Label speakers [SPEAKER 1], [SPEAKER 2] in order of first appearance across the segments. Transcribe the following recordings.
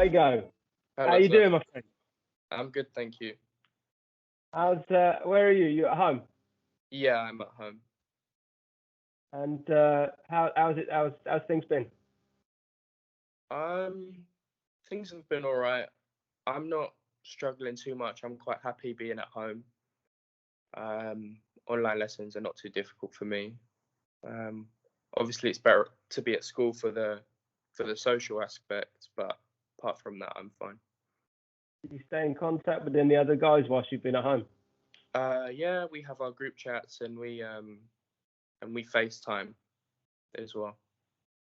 [SPEAKER 1] Diego, how
[SPEAKER 2] Hello,
[SPEAKER 1] you
[SPEAKER 2] sir.
[SPEAKER 1] doing, my friend?
[SPEAKER 2] I'm good, thank you.
[SPEAKER 1] Where are you? You at home?
[SPEAKER 2] Yeah, I'm at home.
[SPEAKER 1] And how's it? How's things been?
[SPEAKER 2] Um, Things have been all right. I'm not struggling too much. I'm quite happy being at home. Online lessons are not too difficult for me. Um, Obviously, it's better to be at school for the social aspect, but apart from that, I'm fine.
[SPEAKER 1] Did you stay in contact with any other guys whilst you've been at home?
[SPEAKER 2] Yeah, we have our group chats and we FaceTime as well.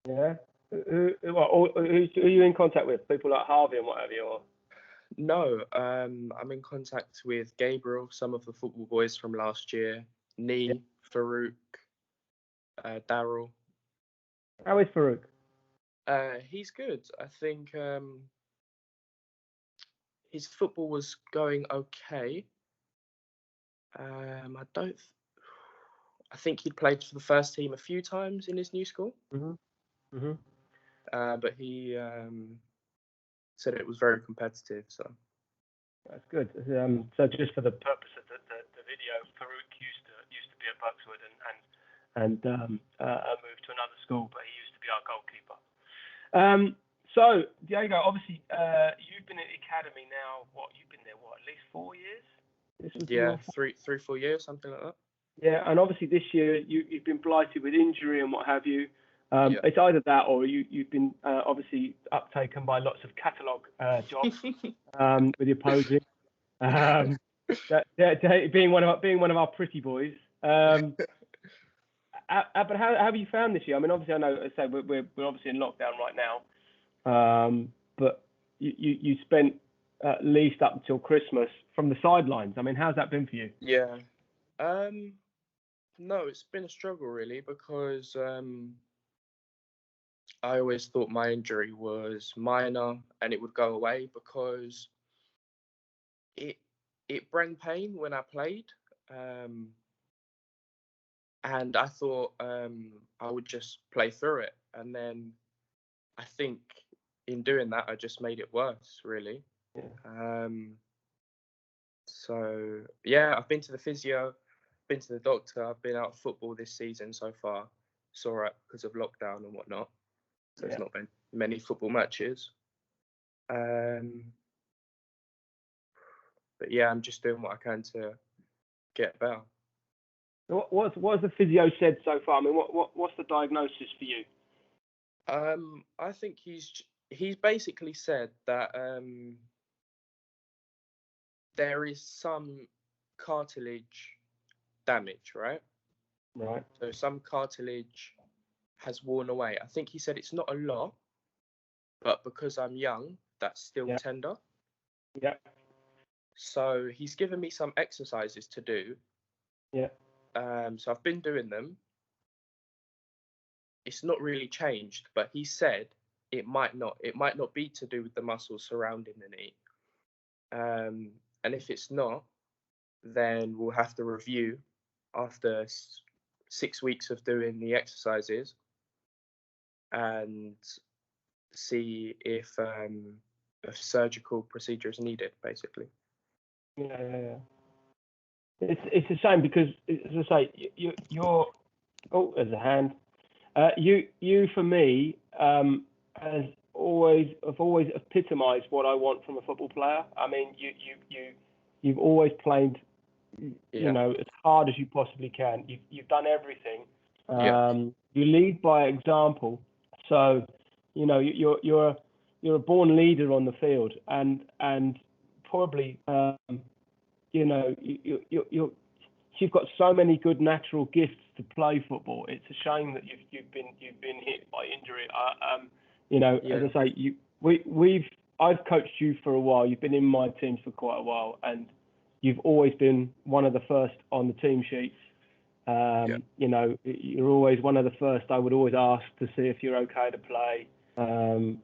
[SPEAKER 1] Yeah. Who are you in contact with? People like Harvey and what have you? Or
[SPEAKER 2] No, I'm in contact with Gabriel, some of the football boys from last year,
[SPEAKER 1] yeah.
[SPEAKER 2] Nee, Farouk, Daryl.
[SPEAKER 1] How is Farouk?
[SPEAKER 2] He's good. I think his football was going okay. I don't. I think he'd played for the first team a few times in his new school,
[SPEAKER 1] Mhm. Mhm.
[SPEAKER 2] but he said it was very competitive. So
[SPEAKER 1] That's good. So just for the purpose of the video, Farouk used to be at Buxwood and moved to another school, but he used to be our goalkeeper. So Diego, obviously, you've been at the academy now. You've been there? At least 4 years? This would be
[SPEAKER 2] yeah,
[SPEAKER 1] your
[SPEAKER 2] 3, 4 years, something like that.
[SPEAKER 1] yeah. And obviously, this year you've been blighted with injury and what have you.
[SPEAKER 2] Yeah.
[SPEAKER 1] It's either that or you've been obviously uptaken by lots of catalogue jobs with your posing. Being one of our pretty boys. But how have you found this year? I mean, obviously, I know. I say we're obviously in lockdown right now, but you spent at least up until Christmas from the sidelines. I mean, how's that been for you?
[SPEAKER 2] Yeah. No, it's been a struggle really because I always thought my injury was minor and it would go away because it it brought pain when I played, um, and I thought I would just play through it, and then I think in doing that I just made it worse really.
[SPEAKER 1] Yeah.
[SPEAKER 2] So yeah, I've been to the physio, been to the doctor, I've been out of football this season so far. It's all right because of lockdown and whatnot. So
[SPEAKER 1] Yeah.
[SPEAKER 2] it's not been many football matches. Um, but yeah, I'm just doing what I can to get better.
[SPEAKER 1] What's the physio said so far? I mean, what's the diagnosis for you?
[SPEAKER 2] I think he's basically said that there is some cartilage damage, right?
[SPEAKER 1] Right.
[SPEAKER 2] So some cartilage has worn away. I think he said it's not a lot, but because I'm young, that's still
[SPEAKER 1] Yeah.
[SPEAKER 2] tender.
[SPEAKER 1] Yeah.
[SPEAKER 2] So he's given me some exercises to do.
[SPEAKER 1] Yeah.
[SPEAKER 2] So I've been doing them. It's not really changed, but he said it might not. It might not be to do with the muscles surrounding the knee. And if it's not, then we'll have to review after 6 weeks of doing the exercises and see if a surgical procedure is needed, basically.
[SPEAKER 1] Yeah. It's a shame because, as I say, you're. Oh, there's a hand. You for me has have always epitomised what I want from a football player. I mean, you've always played,
[SPEAKER 2] Yeah.
[SPEAKER 1] as hard as you possibly can. You've done everything.
[SPEAKER 2] Yeah.
[SPEAKER 1] You lead by example. So, you're a born leader on the field, and probably you've got so many good natural gifts to play football. It's a shame that you've been hit by injury.
[SPEAKER 2] Yeah.
[SPEAKER 1] As I say, I've coached you for a while. You've been in my teams for quite a while, and you've always been one of the first on the team sheets.
[SPEAKER 2] Yeah.
[SPEAKER 1] You're always one of the first I would always ask to see if you're okay to play. I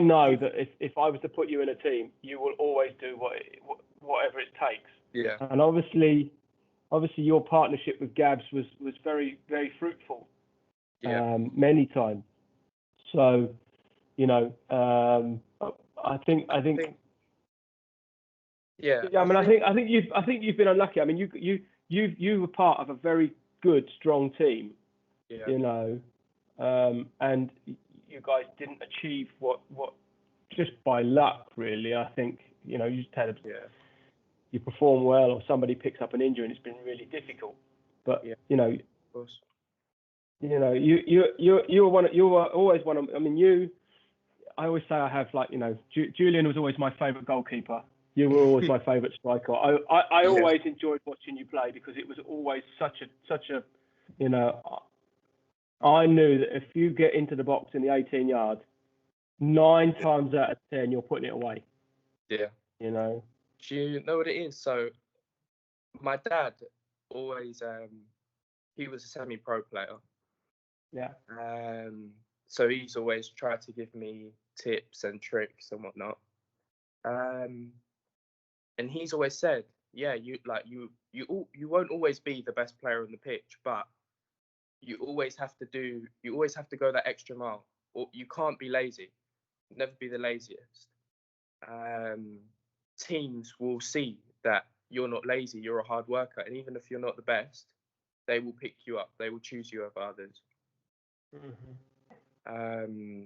[SPEAKER 1] know that if I was to put you in a team, you will always do whatever it takes.
[SPEAKER 2] Yeah.
[SPEAKER 1] And obviously your partnership with Gabs was very, very fruitful.
[SPEAKER 2] Yeah.
[SPEAKER 1] Many times. So You know, I think.
[SPEAKER 2] Yeah,
[SPEAKER 1] Yeah, I think you've been unlucky. I mean, you were part of a very good, strong team.
[SPEAKER 2] yeah,
[SPEAKER 1] You know, and you guys didn't achieve what just by luck, really. I think you just had
[SPEAKER 2] yeah,
[SPEAKER 1] you perform well, or somebody picks up an injury, and it's been really difficult. But
[SPEAKER 2] yeah, of course.
[SPEAKER 1] you were always one of. I mean, I always say I have Julian was always my favourite goalkeeper. You were always my favourite striker. I
[SPEAKER 2] Yeah,
[SPEAKER 1] always enjoyed watching you play because it was always such a you know I knew that if you get into the box in the 18 yards, 9 times out of 10 you're putting it away.
[SPEAKER 2] yeah.
[SPEAKER 1] You know.
[SPEAKER 2] Do you know what it is? So my dad always he was a semi-pro player.
[SPEAKER 1] Yeah.
[SPEAKER 2] So he's always tried to give me tips and tricks and whatnot. And he's always said, yeah, you won't always be the best player on the pitch, but you always have to go that extra mile, or you can't be lazy. Never be the laziest. Teams will see that you're not lazy, you're a hard worker, and even if you're not the best, they will pick you up. They will choose you over others.
[SPEAKER 1] Mm-hmm.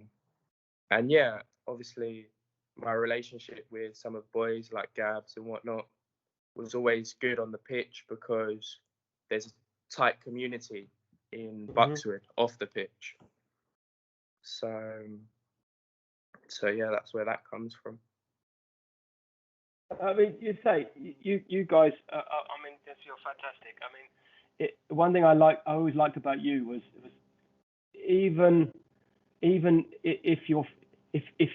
[SPEAKER 2] And yeah, obviously, my relationship with some of the boys like Gabs and whatnot was always good on the pitch because there's a tight community in Buxwood off the pitch. So yeah, that's where that comes from.
[SPEAKER 1] I mean, you say you guys. I mean, you're fantastic. I mean, one thing I always liked about you was even if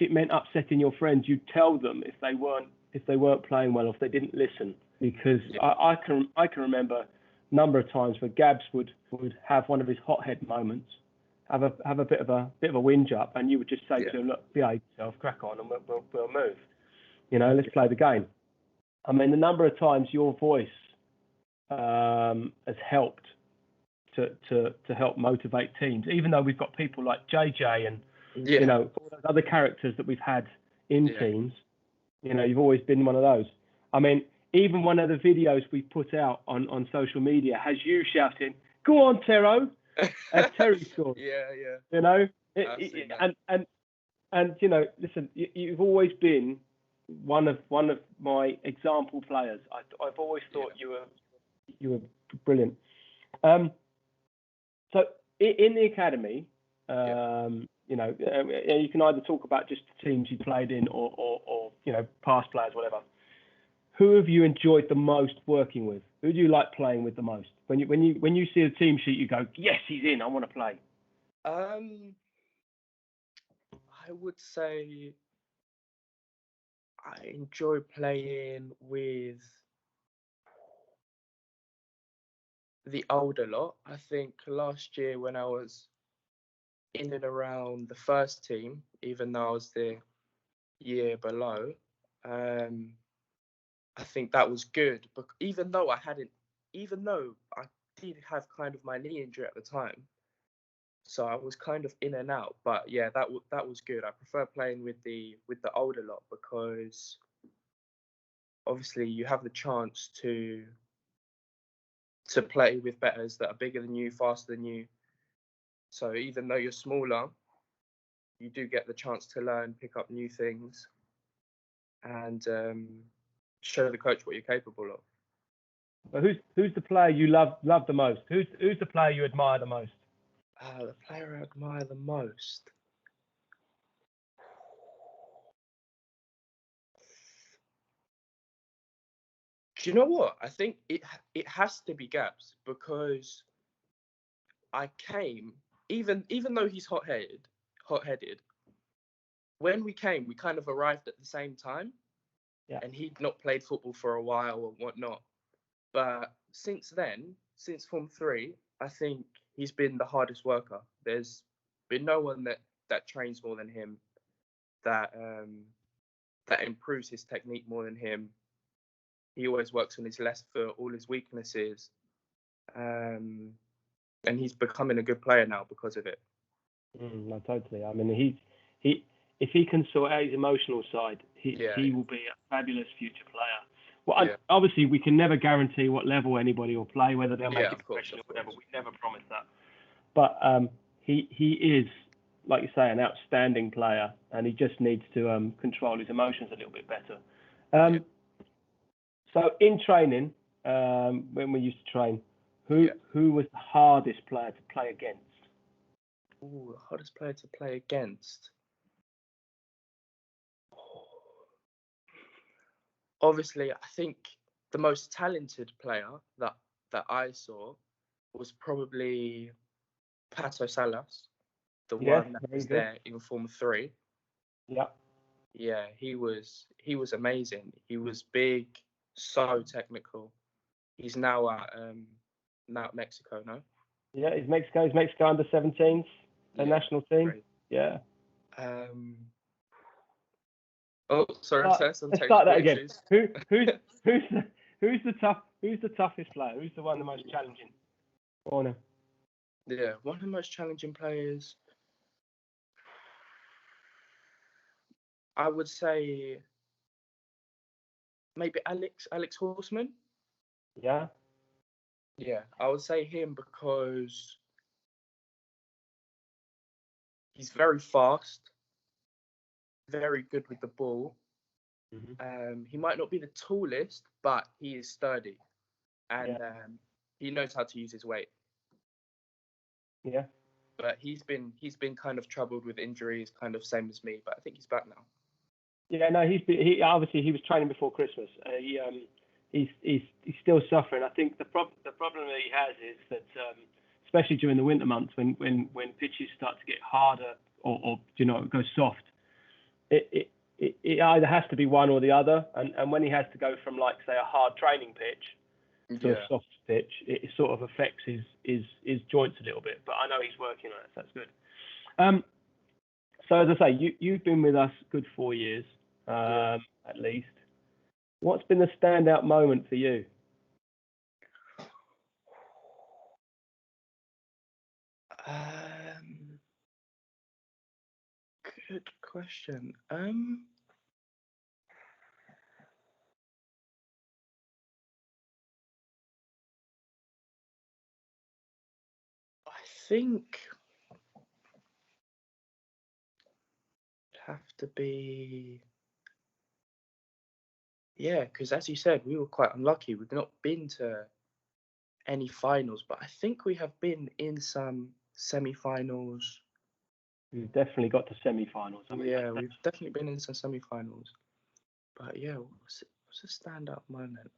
[SPEAKER 1] it meant upsetting your friends, you'd tell them if they weren't playing well, or if they didn't listen. Because I can remember a number of times where Gabs would have one of his hothead moments, have a bit of a whinge up, and you would just say to him, look, behave yourself, crack on, and we'll move. Let's play the game. I mean, the number of times your voice has helped to help motivate teams, even though we've got people like JJ and all those other characters that we've had in teams. You've always been one of those. I mean, even one of the videos we put out on social media has you shouting, "Go on, Tero!" as Terry scores.
[SPEAKER 2] Yeah.
[SPEAKER 1] And listen, you've always been one of my example players. I've always thought you were brilliant. So in the academy, you can either talk about just the teams you played in, or past players, whatever. Who have you enjoyed the most working with? Who do you like playing with the most? When you see a team sheet, you go, yes, he's in. I want to play.
[SPEAKER 2] I would say I enjoy playing with the older lot. I think last year when I was in and around the first team, even though I was the year below, I think that was good. But even though I did have kind of my knee injury at the time, so I was kind of in and out. But yeah, that was good. I prefer playing with the older lot because obviously you have the chance to play with betters that are bigger than you, faster than you. So even though you're smaller, you do get the chance to learn, pick up new things, and show the coach what you're capable of.
[SPEAKER 1] But who's the player you love the most? Who's the player you admire the most?
[SPEAKER 2] The player I admire the most. Do you know what? I think it has to be Gabs because I came even though he's hot-headed. When we came, we kind of arrived at the same time, and he'd not played football for a while or whatnot. But since then, since Form 3, I think he's been the hardest worker. There's been no one that trains more than him, that improves his technique more than him. He always works on his left foot, all his weaknesses, and he's becoming a good player now because of it.
[SPEAKER 1] No, totally. I mean, if he can sort out his emotional side, he will be a fabulous future player. Well, obviously we can never guarantee what level anybody will play, whether they'll make it professional or whatever. We never promise that. But he is, like you say, an outstanding player, and he just needs to control his emotions a little bit better. So in training, when we used to train, who was the hardest player to play against?
[SPEAKER 2] Ooh, the hardest player to play against. Obviously, I think the most talented player that I saw was probably Pato Salas, the one that was there in Form 3.
[SPEAKER 1] Yeah.
[SPEAKER 2] Yeah, he was amazing. He was big, so technical. He's now at Mexico, no?
[SPEAKER 1] Yeah, he's Mexico under 17s, the national team.
[SPEAKER 2] Great.
[SPEAKER 1] Yeah.
[SPEAKER 2] Oh, sorry,
[SPEAKER 1] let's start that again. Who's the toughest player? Who's the one the most challenging? Go on.
[SPEAKER 2] Yeah, one of the most challenging players. I would say maybe Alex Horseman.
[SPEAKER 1] Yeah.
[SPEAKER 2] Yeah, I would say him because he's very fast, very good with the ball. Mm-hmm. He might not be the tallest, but he is sturdy, and he knows how to use his weight.
[SPEAKER 1] Yeah.
[SPEAKER 2] But he's been kind of troubled with injuries, kind of same as me. But I think he's back now.
[SPEAKER 1] Yeah, no, he obviously he was training before Christmas. He's still suffering. I think the problem that he has is that especially during the winter months when pitches start to get harder or go soft, it either has to be one or the other. And when he has to go from, like, say, a hard training pitch to a soft pitch, it sort of affects his joints a little bit. But I know he's working on it, so that's good. So as I say, you've been with us good 4 years, at least. What's been the standout moment for you?
[SPEAKER 2] Good question. I think it'd have to be, because as you said, we were quite unlucky. We've not been to any finals, but I think we have been in some semi-finals.
[SPEAKER 1] We've definitely got to semi-finals.
[SPEAKER 2] We've definitely been in some semi-finals. But what's a standout moment?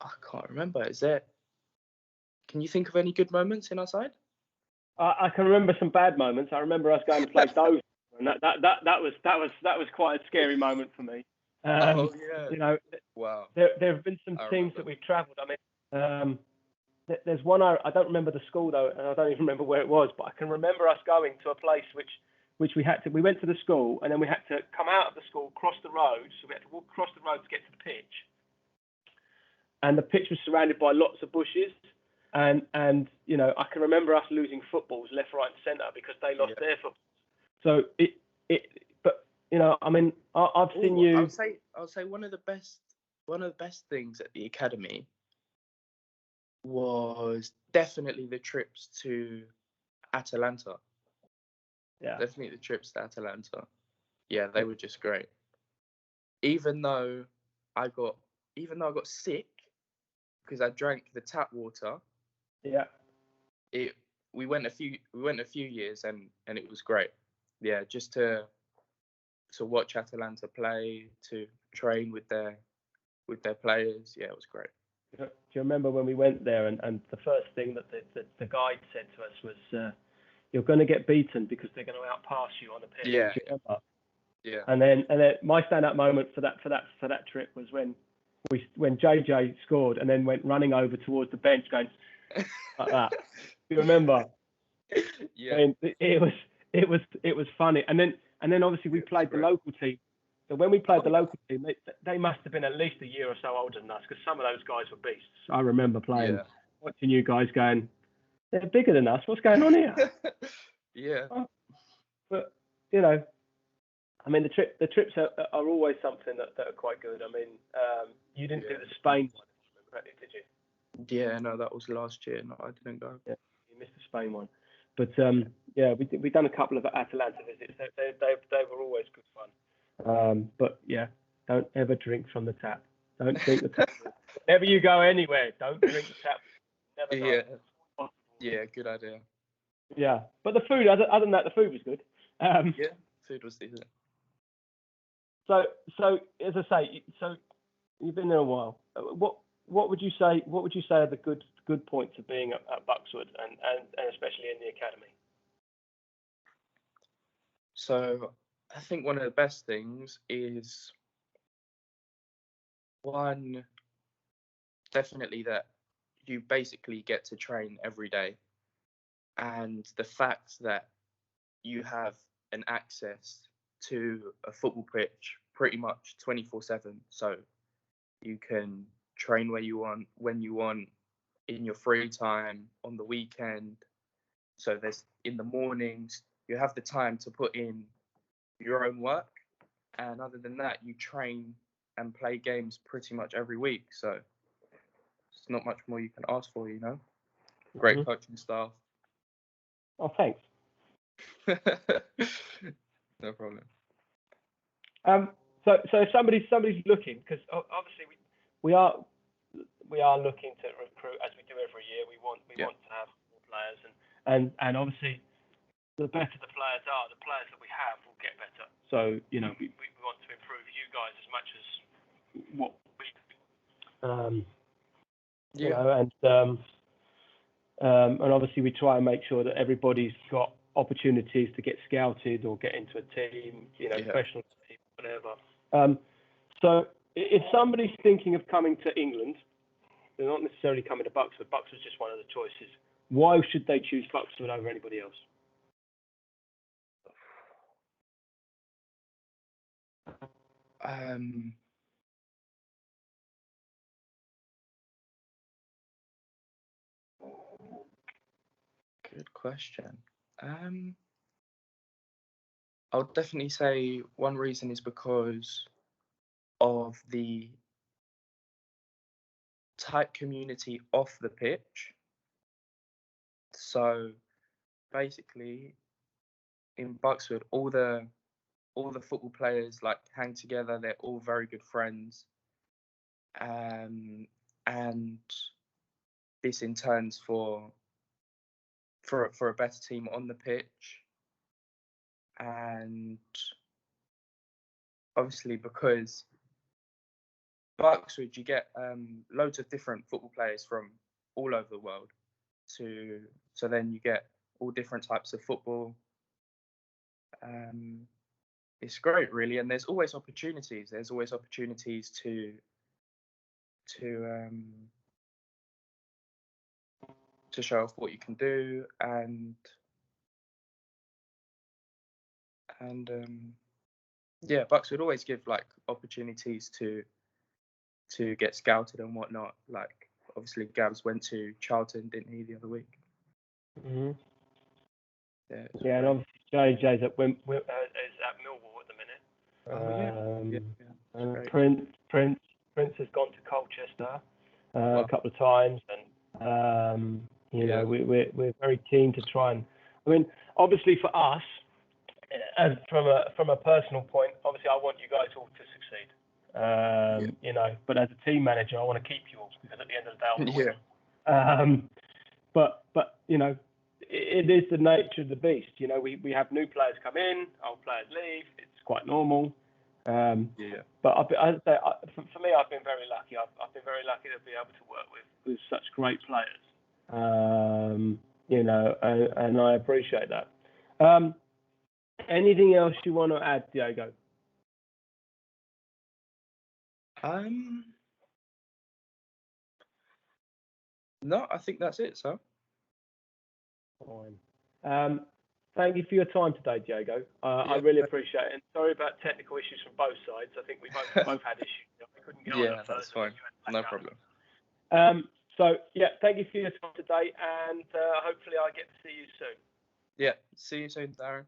[SPEAKER 2] I can't remember. Can you think of any good moments in our side?
[SPEAKER 1] I can remember some bad moments. I remember us going to play Dover, and that was quite a scary moment for me. Wow. There have been some teams that we've travelled. I mean, there's one I don't remember the school though, and I don't even remember where it was. But I can remember us going to a place which we went to the school, and then we had to come out of the school, cross the road. So we had to walk across the road to get to the pitch, and the pitch was surrounded by lots of bushes. And I can remember us losing footballs left, right, and centre because they lost their footballs. So I've seen you.
[SPEAKER 2] I'll say one of the best things at the academy was definitely the trips to Atalanta. Yeah, definitely the trips to Atalanta. Yeah, they were just great. Even though I got sick because I drank the tap water.
[SPEAKER 1] Yeah.
[SPEAKER 2] We went a few years and it was great. Yeah, just to watch Atalanta play, to train with their players. Yeah, it was great.
[SPEAKER 1] Do you remember when we went there and the first thing that the guide said to us was, "You're going to get beaten because they're going to outpass you on the pitch."
[SPEAKER 2] Yeah.
[SPEAKER 1] And then my standout moment for that trip was when JJ scored and then went running over towards the bench going like that. Do you remember?
[SPEAKER 2] Yeah.
[SPEAKER 1] I mean, it was funny. And then obviously we played the local team So when we played the local team, they must have been at least a year or so older than us, because some of those guys were beasts. I remember watching you guys going, they're bigger than us. What's going on here?
[SPEAKER 2] Yeah.
[SPEAKER 1] But you know, I mean, the trips are always something that are quite good. I mean, you didn't do the Spain one, did you?
[SPEAKER 2] Yeah, no, that was last year. No, I didn't go.
[SPEAKER 1] Yeah, you missed the Spain one. But yeah, we done a couple of Atalanta visits. They were always good fun. But yeah, don't ever drink from the tap. Don't drink the tap. Whenever you go anywhere, don't drink the tap. Never know.
[SPEAKER 2] Yeah. Yeah, good idea.
[SPEAKER 1] Yeah, but the food, other than that, the food was good.
[SPEAKER 2] Yeah, food was decent.
[SPEAKER 1] So as I say, so you've been there a while. What would you say? What would you say are the good points of being at Buxwood and especially in the academy?
[SPEAKER 2] So I think one of the best things is one, definitely that you basically get to train every day, and the fact that you have an access to a football pitch pretty much 24/7, so you can train where you want, when you want, in your free time, on the weekend. So there's in the mornings, you have the time to put in your own work, and other than that, you train and play games pretty much every week. So it's not much more you can ask for, you know. Great coaching staff.
[SPEAKER 1] Oh, thanks.
[SPEAKER 2] No problem.
[SPEAKER 1] So if somebody's looking, because obviously we are looking to recruit, as we do every year. We want to have more players, and obviously the better the players are, the players that we have will get better. So you know we want to improve you guys as much as what we do. You know, and obviously we try and make sure that everybody's got opportunities to get scouted or get into a team, you know, professional team, whatever. So if somebody's thinking of coming to England, they're not necessarily coming to Buxwood. Buxwood's just one of the choices. Why should they choose Buxwood over anybody else?
[SPEAKER 2] Good question. I'll definitely say one reason is because of the tight community off the pitch. So basically, in Buxwood, all the football players like hang together. They're all very good friends, and this in turns for a better team on the pitch, and obviously because Buxwood, you get loads of different football players from all over the world. So then you get all different types of football. It's great, really, and there's always opportunities. There's always opportunities to show off what you can do, and yeah, Bucks would always give like opportunities to get scouted and whatnot. Like obviously Gavs went to Charlton, didn't he, the other week?
[SPEAKER 1] Mm-hmm.
[SPEAKER 2] Yeah,
[SPEAKER 1] and obviously JJ's at is at Millwall at the minute.
[SPEAKER 2] And
[SPEAKER 1] Prince has gone to Colchester a couple of times, and you know we're very keen to try and. I mean, obviously for us, and from a personal point, obviously I want you guys all to succeed. You know, but as a team manager, I want to keep you all because at the end of the day, I want to win. But you know, it is the nature of the beast. You know, we have new players come in, old players leave. It's quite normal. But I'd say for me, I've been very lucky. I've been very lucky to be able to work with such great players. You know, and I appreciate that. Anything else you want to add, Diego?
[SPEAKER 2] No, I think that's it, sir.
[SPEAKER 1] Fine. Thank you for your time today, Diego. I really appreciate it. And sorry about technical issues from both sides. I think we both had issues. We couldn't get on
[SPEAKER 2] Yeah,
[SPEAKER 1] at
[SPEAKER 2] that's
[SPEAKER 1] first.
[SPEAKER 2] fine. No problem.
[SPEAKER 1] So, yeah, thank you for your time today. And hopefully I get to see you soon.
[SPEAKER 2] Yeah, see you soon, Darren.